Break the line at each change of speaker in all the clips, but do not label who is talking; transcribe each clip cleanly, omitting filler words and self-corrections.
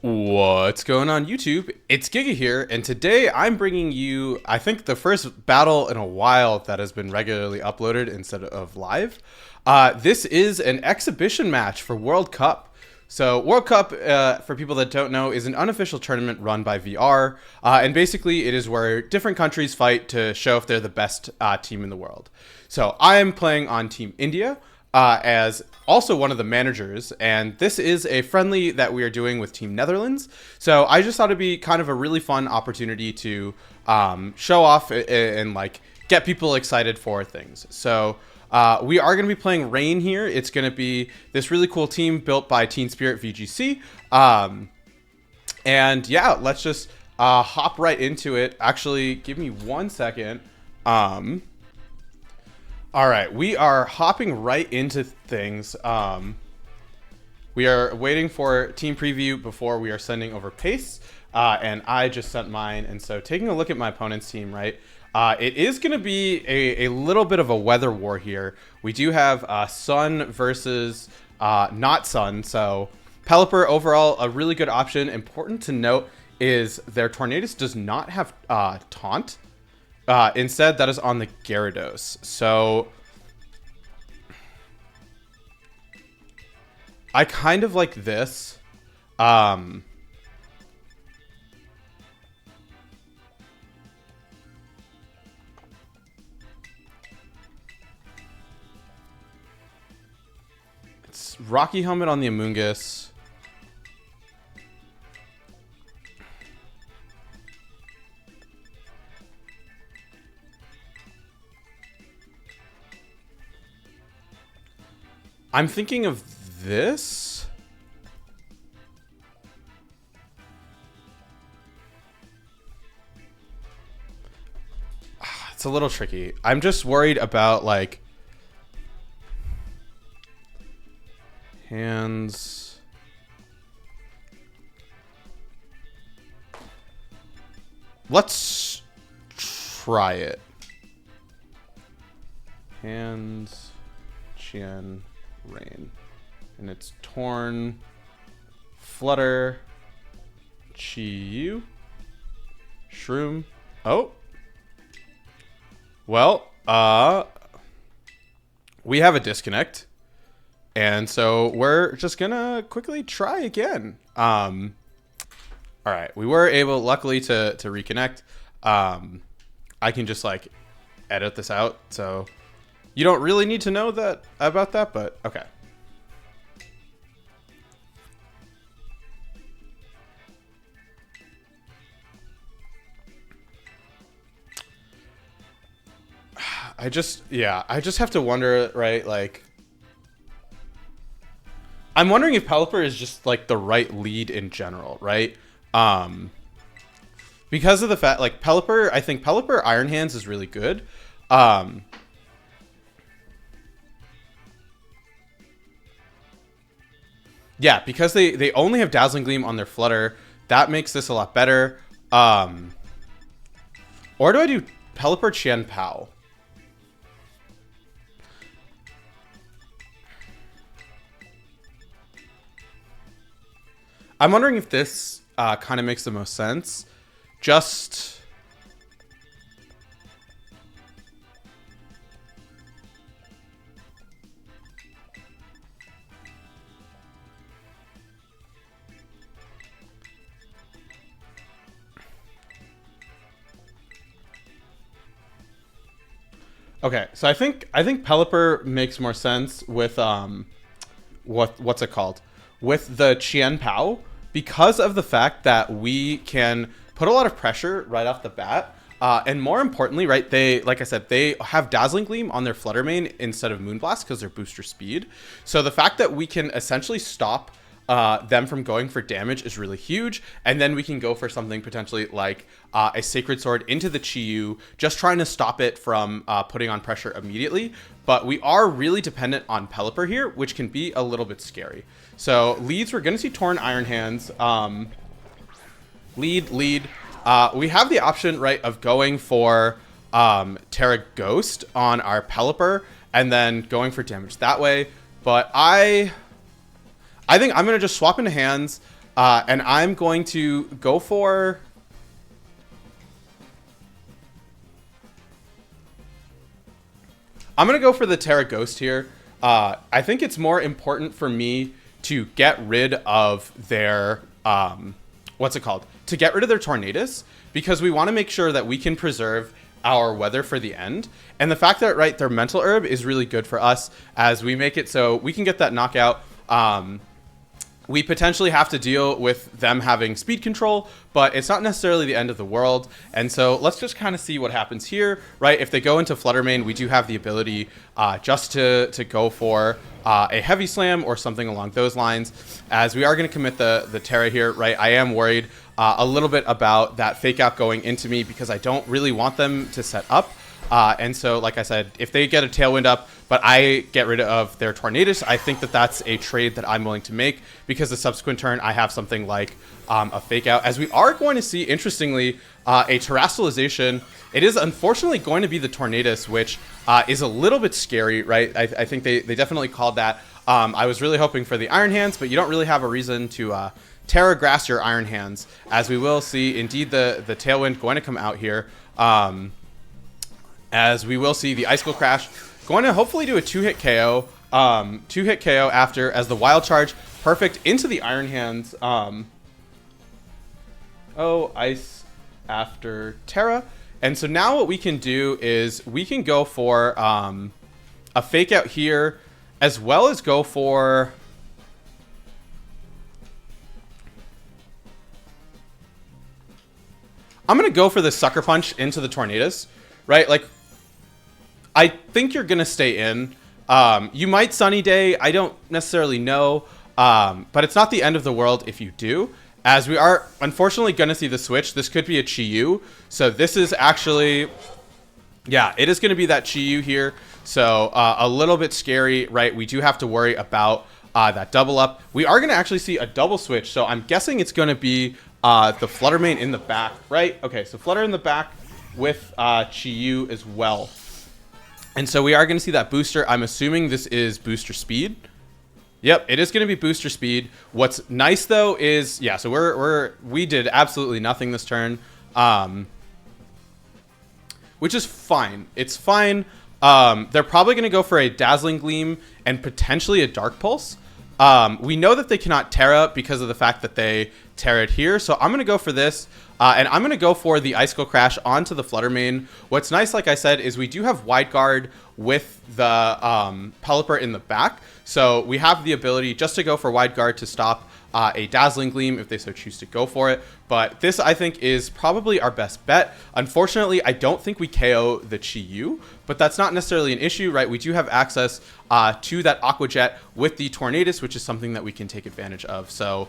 What's going on YouTube? It's Giga here, and today I'm bringing you, I think, the first battle in a while that has been regularly uploaded instead of live. This is an exhibition match for World Cup. So World Cup, for people that don't know, is an unofficial tournament run by VR, and basically it is where different countries fight to show if they're the best team in the world. So I am playing on Team India, as also one of the managers, and this is a friendly that we are doing with Team Netherlands. So I just thought it'd be kind of a really fun opportunity to show off and like get people excited for things. So we are going to be playing Rain here. It's going to be this really cool team built by Team Spirit VGC. And yeah, let's just hop right into it. Actually, give me 1 second. All right, we are hopping right into things. We are waiting for team preview before we are sending over pace, and I just sent mine. And so taking a look at my opponent's team, right, it is going to be a little bit of a weather war here. We do have Sun versus not Sun, so Pelipper overall a really good option. Important to note is their Tornadus does not have Taunt. Instead, that is on the Gyarados. So I kind of like this. It's Rocky Helmet on the Amoonguss. I'm thinking of this. It's a little tricky. I'm just worried about like hands. Let's try it. Hands, Qian, Rain. And it's Torn, Flutter, Chi-Yu, Shroom. Oh. Well, we have a disconnect. And so we're just gonna quickly try again. All right, we were able, luckily, to reconnect. I can just like edit this out, so you don't really need to know that about that, but okay. I just have to wonder, right? Like, I'm wondering if Pelipper is just like the right lead in general, right? Because of the fact, like Pelipper, I think Pelipper Iron Hands is really good. Yeah, because they only have Dazzling Gleam on their Flutter, that makes this a lot better. Or do I do Pelipper Qian Pao? I'm wondering if this kind of makes the most sense. Just okay. So I think Pelipper makes more sense with what's it called? With the Qian Pao, because of the fact that we can put a lot of pressure right off the bat. And more importantly, right, they, like I said, they have Dazzling Gleam on their Flutter Mane instead of Moonblast because they're booster speed. So the fact that we can essentially stop them from going for damage is really huge. And then we can go for something potentially like a Sacred Sword into the Chi-Yu, just trying to stop it from putting on pressure immediately. But we are really dependent on Pelipper here, which can be a little bit scary. So leads, we're going to see Torn Iron Hands. Lead. We have the option, right, of going for Terra Ghost on our Pelipper and then going for damage that way. But I think I'm going to just swap into hands. And I'm going to go for... I'm going to go for the Terra Ghost here. I think it's more important for me to get rid of their... what's it called? To get rid of their Tornadus, because we want to make sure that we can preserve our weather for the end. And the fact that, right, their mental herb is really good for us as we make it so we can get that knockout. We potentially have to deal with them having speed control, but it's not necessarily the end of the world. And so let's just kind of see what happens here, right? If they go into Flutter Mane, we do have the ability just to go for a heavy slam or something along those lines, as we are going to commit the Terra here, right? I am worried a little bit about that fake out going into me because I don't really want them to set up. And so, like I said, if they get a Tailwind up, but I get rid of their Tornadus, I think that that's a trade that I'm willing to make, because the subsequent turn I have something like a fake out, as we are going to see, interestingly, a Terastallization. It is unfortunately going to be the Tornadus, which is a little bit scary, right? I think they definitely called that. I was really hoping for the Iron Hands, but you don't really have a reason to Terra Grass your Iron Hands, as we will see indeed the Tailwind going to come out here. As we will see the Icicle Crash going to hopefully do a 2-hit KO. 2-hit KO after, as the Wild Charge, perfect into the Iron Hands. Ice after Terra. And so now what we can do is we can go for a fake out here, as well as go for... I'm going to go for the Sucker Punch into the Tornadus, right? Like, I think you're going to stay in. You might Sunny Day. I don't necessarily know. But it's not the end of the world if you do. As we are, unfortunately, going to see the switch. This could be a Chi-Yu. So this is actually... Yeah, it is going to be that Chi-Yu here. So a little bit scary, right? We do have to worry about that double up. We are going to actually see a double switch. So I'm guessing it's going to be the Flutter Mane in the back, right? Okay, so Flutter in the back with Chi-Yu as well. And so we are going to see that booster. I'm assuming this is booster speed. Yep, it is going to be booster speed. What's nice though is, yeah, so we did absolutely nothing this turn, which is fine. It's fine. They're probably going to go for a Dazzling Gleam and potentially a Dark Pulse. We know that they cannot Terra because of the fact that they Terra'd here. So I'm going to go for this. And I'm going to go for the Icicle Crash onto the Flutter Mane. What's nice, like I said, is we do have Wide Guard with the Pelipper in the back. So we have the ability just to go for Wide Guard to stop a Dazzling Gleam if they so choose to go for it. But this, I think, is probably our best bet. Unfortunately, I don't think we KO the Chi-Yu, but that's not necessarily an issue, right? We do have access to that Aqua Jet with the Tornadus, which is something that we can take advantage of. So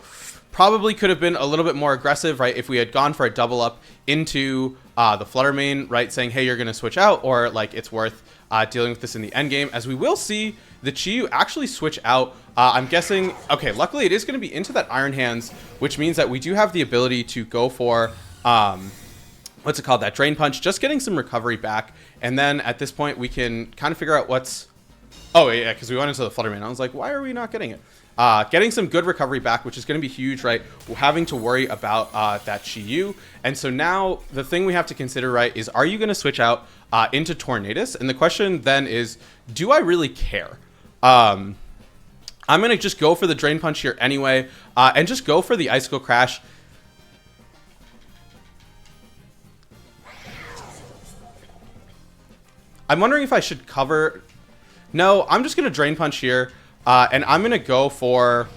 probably could have been a little bit more aggressive, right? If we had gone for a double up into the Flutter Mane, right? Saying, hey, you're going to switch out, or like it's worth dealing with this in the end game, as we will see the Chi-Yu actually switch out. I'm guessing, okay, luckily it is going to be into that Iron Hands, which means that we do have the ability to go for, what's it called, that Drain Punch, just getting some recovery back. And then at this point, we can kind of figure out what's, oh yeah, because we went into the Flutter Mane. I was like, why are we not getting it? Getting some good recovery back, which is going to be huge, right? We're having to worry about that Chi-Yu. And so now the thing we have to consider, right, is are you going to switch out into Tornadus? And the question then is, do I really care? I'm going to just go for the Drain Punch here anyway, and just go for the Icicle Crash. I'm wondering if I should cover. No, I'm just going to Drain Punch here. And I'm going to go for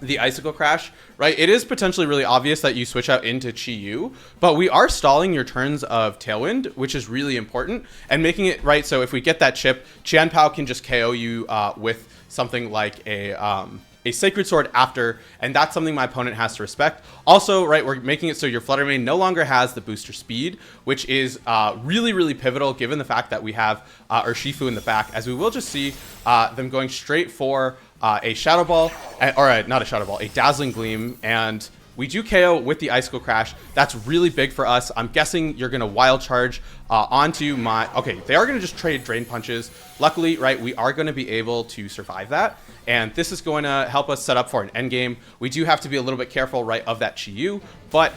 the Icicle Crash, right? It is potentially really obvious that you switch out into Chi-Yu, but we are stalling your turns of Tailwind, which is really important, and making it, right, so if we get that chip, Qianpao can just KO you with something like a Sacred Sword after, and that's something my opponent has to respect. Also, right, we're making it so your Flutter Mane no longer has the booster speed, which is really, really pivotal given the fact that we have Urshifu in the back, as we will just see them going straight for a Shadow Ball, or not a Shadow Ball, a Dazzling Gleam, and We do KO with the Icicle Crash. That's really big for us. I'm guessing you're going to Wild Charge onto my... Okay, they are going to just trade Drain Punches. Luckily, right, we are going to be able to survive that. And this is going to help us set up for an endgame. We do have to be a little bit careful, right, of that Chi-Yu. But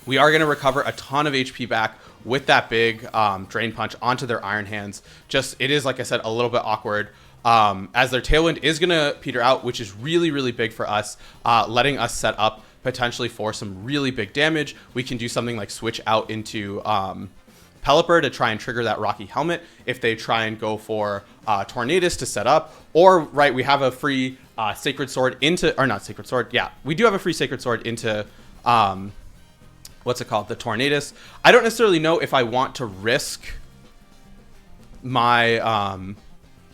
we are going to recover a ton of HP back with that big Drain Punch onto their Iron Hands. Just, it is, like I said, a little bit awkward. As their Tailwind is going to peter out, which is really, really big for us, letting us set up potentially for some really big damage. We can do something like switch out into Pelipper to try and trigger that Rocky Helmet if they try and go for Tornadus to set up. Or, right, we have a free Sacred Sword into... Or not Sacred Sword, yeah. We do have a free Sacred Sword into... what's it called? The Tornadus. I don't necessarily know if I want to risk my...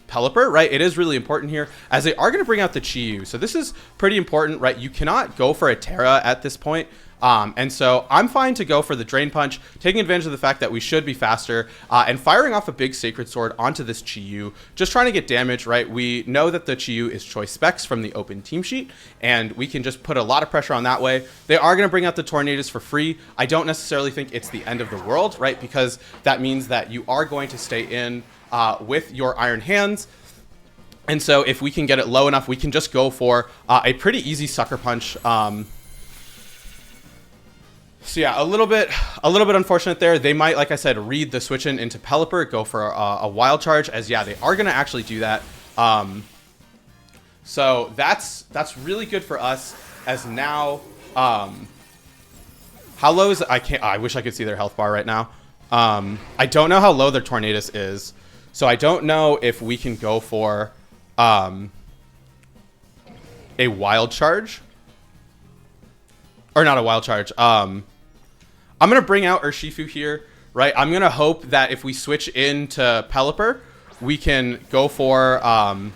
Pelipper, right? It is really important here as they are going to bring out the Chi-Yu. So this is pretty important, right? You cannot go for a Terra at this point. And so I'm fine to go for the Drain Punch, taking advantage of the fact that we should be faster and firing off a big Sacred Sword onto this Chi-Yu, just trying to get damage, right? We know that the Chi-Yu is choice specs from the open team sheet, and we can just put a lot of pressure on that way. They are going to bring out the Tornadus for free. I don't necessarily think it's the end of the world, right? Because that means that you are going to stay in with your Iron Hands. And so if we can get it low enough, we can just go for a pretty easy Sucker Punch. So yeah, a little bit unfortunate there. They might, like I said, read the switch in into Pelipper, go for a Wild Charge, as yeah, they are going to actually do that. So that's really good for us, as now, how low is, I wish I could see their health bar right now. I don't know how low their Tornadus is. So I don't know if we can go for a Wild Charge. Or not a Wild Charge. I'm going to bring out Urshifu here, right? I'm going to hope that if we switch into Pelipper, we can go for... I'm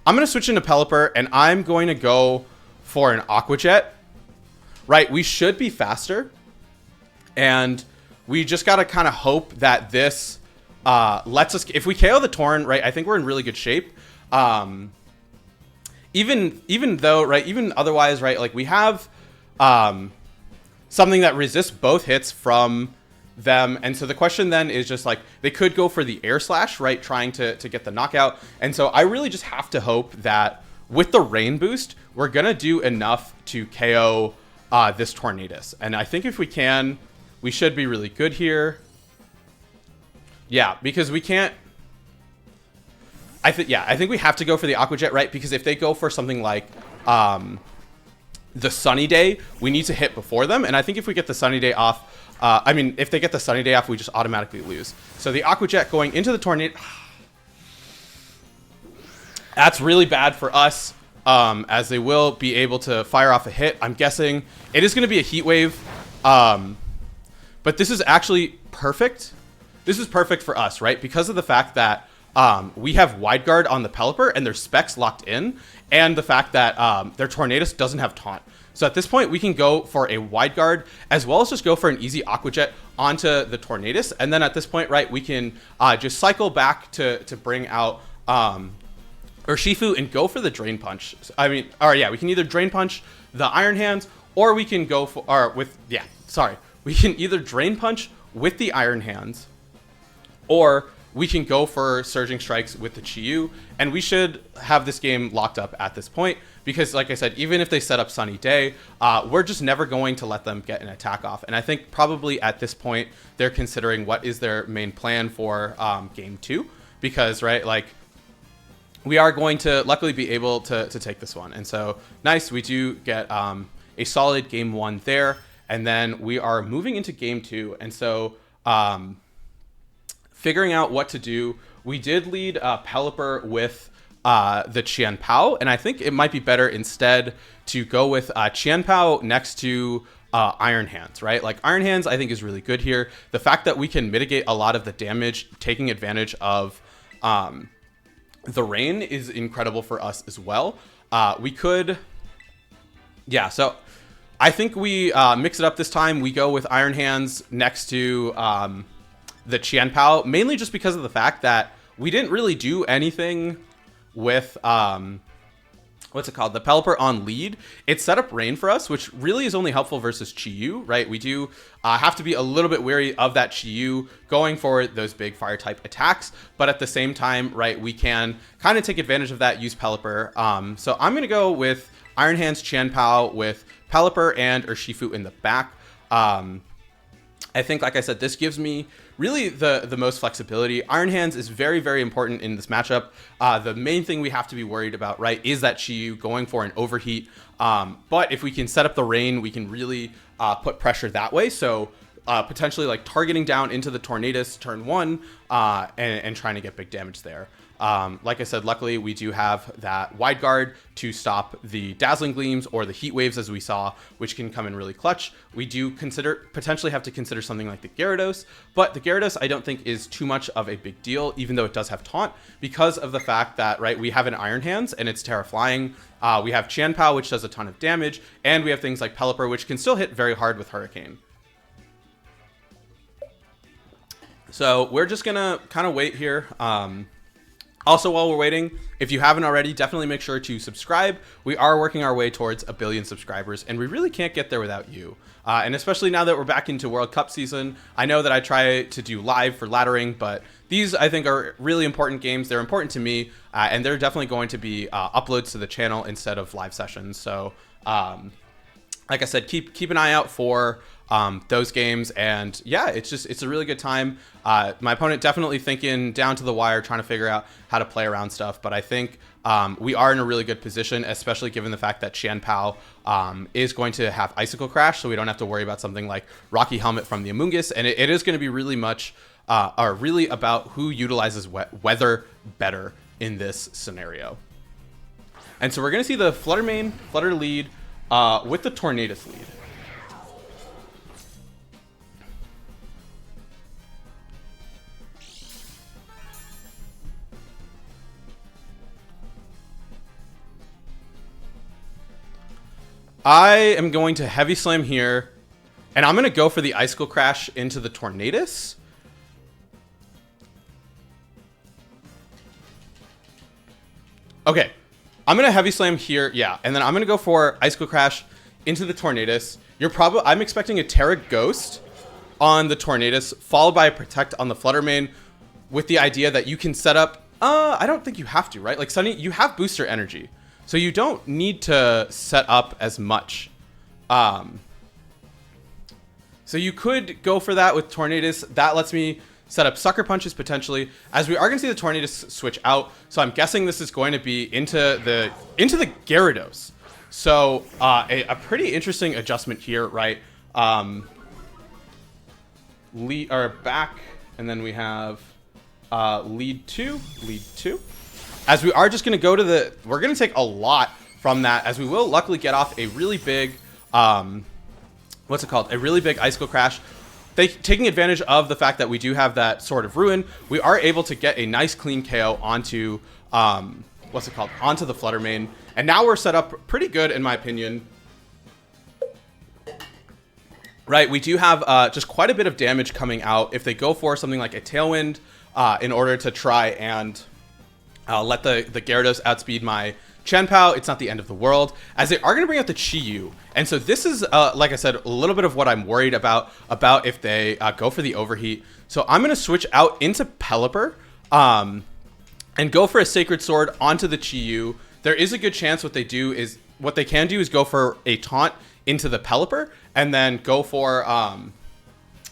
going to switch into Pelipper, and I'm going to go for an Aqua Jet, right? We should be faster, and we just got to kind of hope that this lets us... If we KO the Torn, right, I think we're in really good shape. Even though, right, even otherwise, right, like we have something that resists both hits from them, and so the question then is just like, they could go for the Air Slash, right, trying to get the knockout. And so I really just have to hope that with the Rain boost, we're gonna do enough to KO this Tornadus. And I think if we can, we should be really good here. Yeah, because we can't... I think we have to go for the Aqua Jet, right? Because if they go for something like the Sunny Day, we need to hit before them. And I think if we get the Sunny Day off... I mean, if they get the Sunny Day off, we just automatically lose. So the Aqua Jet going into the Tornado... That's really bad for us, as they will be able to fire off a hit. I'm guessing it is going to be a Heat Wave. But this is actually perfect. This is perfect for us, right? Because of the fact that we have Wide Guard on the Pelipper and their specs locked in, and the fact that their Tornadus doesn't have Taunt. So at this point, we can go for a Wide Guard, as well as just go for an easy Aqua Jet onto the Tornadus. And then at this point, right, we can just cycle back to bring out Urshifu and go for the Drain Punch. I mean, or yeah, we can either Drain Punch the Iron Hands, or we can go for, or with, yeah, sorry. We can either Drain Punch with the Iron Hands, or we can go for Surging Strikes with the Chi-Yu, and we should have this game locked up at this point, because like I said, even if they set up Sunny Day, we're just never going to let them get an attack off. And I think probably at this point, they're considering what is their main plan for game 2, because, right, like, we are going to luckily be able to take this one. And so, nice, we do get a solid game 1 there, and then we are moving into game 2. And so, figuring out what to do, we did lead Pelipper with the Qian Pao, and I think it might be better instead to go with Qian Pao next to Iron Hands, right? Like, Iron Hands I think is really good here. The fact that we can mitigate a lot of the damage taking advantage of the rain is incredible for us as well. We could, yeah, so I think we mix it up this time. We go with Iron Hands next to the Qianpao, mainly just because of the fact that we didn't really do anything with what's it called? The Pelipper on lead. It set up Rain for us, which really is only helpful versus Chi-Yu, right? We do have to be a little bit wary of that Chi-Yu going for those big fire type attacks, but at the same time, right, we can kind of take advantage of that, use Pelipper. So I'm going to go with Iron Hands Qianpao with Pelipper and Urshifu in the back. I think, like I said, this gives me really the most flexibility. Iron Hands is very, very important in this matchup. The main thing we have to be worried about, right, is that Chi-Yu going for an overheat. But if we can set up the Rain, we can really put pressure that way. So potentially like targeting down into the Tornadus turn 1 and trying to get big damage there. Like I said, luckily we do have that wide guard to stop the Dazzling Gleams or the Heat Waves, as we saw, which can come in really clutch. We do potentially have to consider something like the Gyarados, but the Gyarados I don't think is too much of a big deal, even though it does have Taunt, because of the fact that, right, we have an Iron Hands and it's Terra Flying. We have Qianpao, which does a ton of damage, and we have things like Pelipper, which can still hit very hard with Hurricane. So we're just gonna kind of wait here. Also, while we're waiting, if you haven't already, definitely make sure to subscribe. We are working our way towards 1 billion subscribers, and we really can't get there without you. And especially now that we're back into World Cup season, I know that I try to do live for laddering, but these, I think, are really important games. They're important to me, and they're definitely going to be uploads to the channel instead of live sessions. So, like I said, keep an eye out for those games, and yeah, it's a really good time. My opponent definitely thinking down to the wire, trying to figure out how to play around stuff, but I think we are in a really good position, especially given the fact that Qianpao is going to have Icicle Crash, so we don't have to worry about something like Rocky Helmet from the Amoonguss, and it is going to be really much or really about who utilizes weather better in this scenario. And so we're going to see the Flutter main, Flutter lead with the Tornadus lead. I am going to Heavy Slam here, and I'm going to go for the Icicle Crash into the Tornadus. Okay, I'm going to Heavy Slam here, yeah, and then I'm going to go for Icicle Crash into the Tornadus. I'm expecting a Terra Ghost on the Tornadus, followed by a Protect on the Flutter main, with the idea that you can set up, I don't think you have to, right? Like, Sunny, you have Booster Energy, so you don't need to set up as much. So you could go for that with Tornadus. That lets me set up Sucker Punches potentially, as we are going to see the Tornadus switch out. So I'm guessing this is going to be into the Gyarados. So a pretty interesting adjustment here, right? Lead or back, and then we have lead two. As we are just going to go to we're going to take a lot from that, as we will luckily get off a really big, what's it called? A really big Icicle Crash. Taking advantage of the fact that we do have that Sword of Ruin, we are able to get a nice clean KO onto, what's it called? Onto the Flutter main. And now we're set up pretty good, in my opinion. Right, we do have just quite a bit of damage coming out if they go for something like a Tailwind in order to try and let the Gyarados outspeed my Qianpao. It's not the end of the world, as they are going to bring out the Chi-Yu. And so this is, like I said, a little bit of what I'm worried about if they go for the overheat. So I'm going to switch out into Pelipper and go for a Sacred Sword onto the Chi-Yu. There is a good chance what they can do is go for a Taunt into the Pelipper and then go for,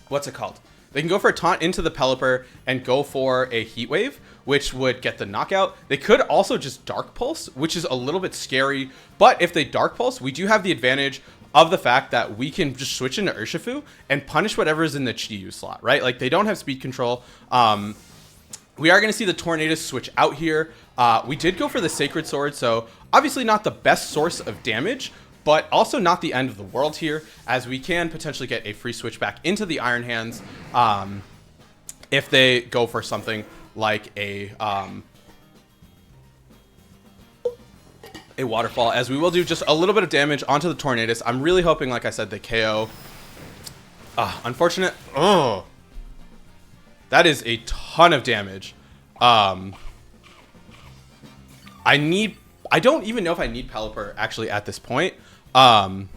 what's it called? They can go for a Taunt into the Pelipper and go for a Heat Wave, which would get the knockout. They could also just Dark Pulse, which is a little bit scary. But if they Dark Pulse, we do have the advantage of the fact that we can just switch into Urshifu and punish whatever is in the Chi-Yu slot, right? Like, they don't have speed control. We are going to see the Tornadus switch out here. We did go for the Sacred Sword, so obviously not the best source of damage, but also not the end of the world here, as we can potentially get a free switch back into the Iron Hands if they go for something like a Waterfall, as we will do just a little bit of damage onto the Tornadus. I'm really hoping, like I said, they KO. Unfortunate. Oh. That is a ton of damage. I don't even know if I need Pelipper actually at this point. I'm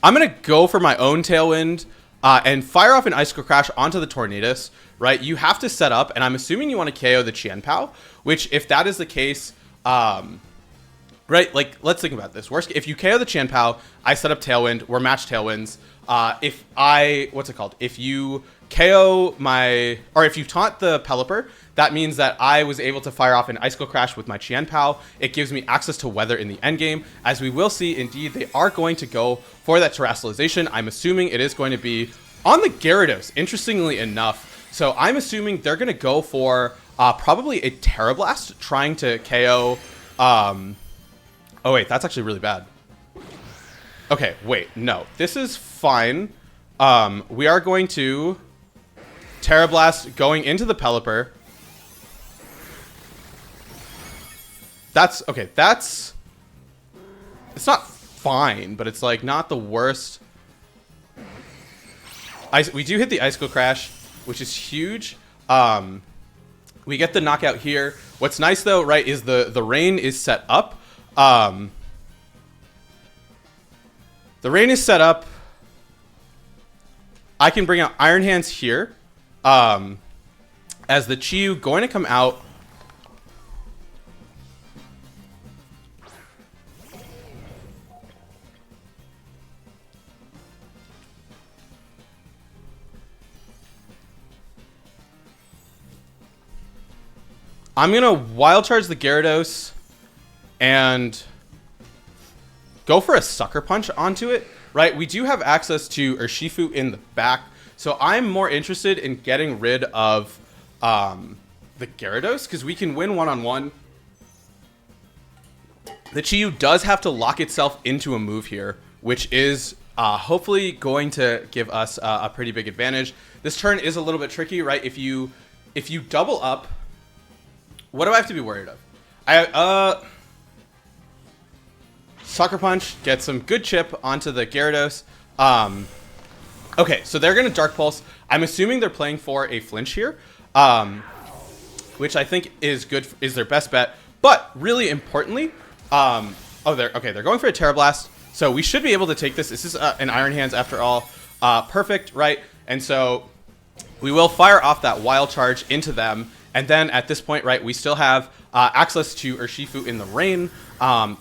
going to go for my own Tailwind and fire off an Icicle Crash onto the Tornadus, right? You have to set up, and I'm assuming you want to KO the Qianpao, which if that is the case, right, like, let's think about this. Worst, if you KO the Qianpao, I set up Tailwind, we're matched Tailwinds. If you KO my, or if you taunt the Pelipper, that means that I was able to fire off an Icicle Crash with my Qianpao. It gives me access to weather in the endgame. As we will see, indeed, they are going to go for that Terrestrialization. I'm assuming it is going to be on the Gyarados, interestingly enough. So I'm assuming they're going to go for probably a Terra Blast, trying to KO. Oh, wait, that's actually really bad. Okay, wait, no. This is fine. We are going to Terra Blast going into the Pelipper. That's okay. It's not fine, but it's like not the worst. We do hit the Icicle Crash, which is huge. We get the knockout here. What's nice though, right, is the rain is set up. The rain is set up. I can bring out Iron Hands here. As the Chi-Yu going to come out. I'm going to Wild Charge the Gyarados and go for a Sucker Punch onto it, right? We do have access to Urshifu in the back, so I'm more interested in getting rid of the Gyarados because we can win one-on-one. The Chi-Yu does have to lock itself into a move here, which is hopefully going to give us a pretty big advantage. This turn is a little bit tricky, right? If you double up, what do I have to be worried of? Sucker Punch, get some good chip onto the Gyarados. Okay, so they're going to Dark Pulse. I'm assuming they're playing for a flinch here, which I think is good, is their best bet. But really importantly, they're going for a Terra Blast. So we should be able to take this. This is an Iron Hands after all. Perfect, right? And so we will fire off that Wild Charge into them. And then at this point, right, we still have access to Urshifu in the rain.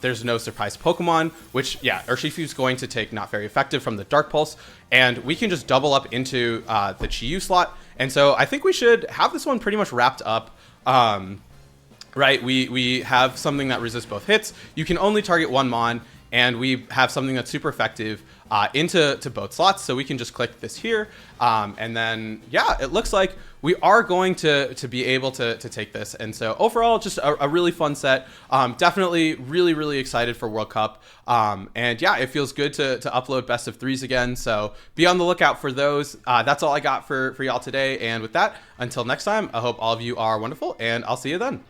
There's no surprise Pokemon, which, yeah, Urshifu is going to take not very effective from the Dark Pulse. And we can just double up into the Chi-Yu slot. And so I think we should have this one pretty much wrapped up. Right, we have something that resists both hits. You can only target one Mon. And we have something that's super effective into both slots. So we can just click this here. And then, yeah, it looks like we are going to be able to take this. And so overall, just a really fun set. Definitely really, really excited for World Cup. And yeah, it feels good to upload best of threes again. So be on the lookout for those. That's all I got for y'all today. And with that, until next time, I hope all of you are wonderful. And I'll see you then.